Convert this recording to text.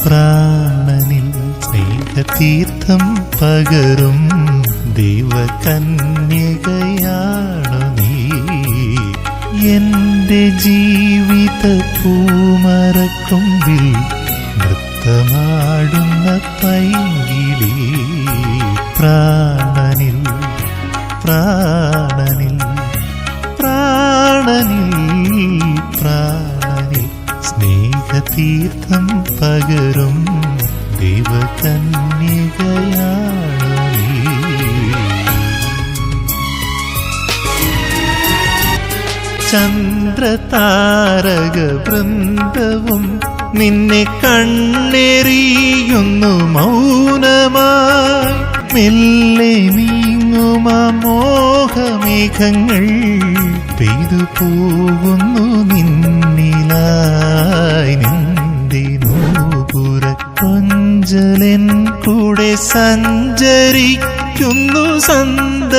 പ്രാണനിൽ സ്നേഹതീർത്ഥം പകരും ദൈവകന്യകയാണു നീ. എന്റെ ജീവിത പൂമരക്കൊമ്പിൽ നൃത്തമാടുന്ന പൈങ്കിളി. പ്രാണനിൽ പ്രാണനിൽ പ്രാണനിൽ പ്രാണനിൽ സ്നേഹതീർത്ഥം പകരും ദൈവകന്യകയാണു നീ. ചന്ദ്രതാരക വൃന്ദവും നിന്നെ കണ്ണെറിയുന്നു മൗനമായി. മെല്ലെ നീങ്ങുമാ മോഹമേഘങ്ങൾ പെയ്തു പോകുന്നു നിന്നിലായി. നിന്റെ നൂപുര കൊഞ്ചലൻ കൂടെ സഞ്ചരിക്കുന്നു സന്ത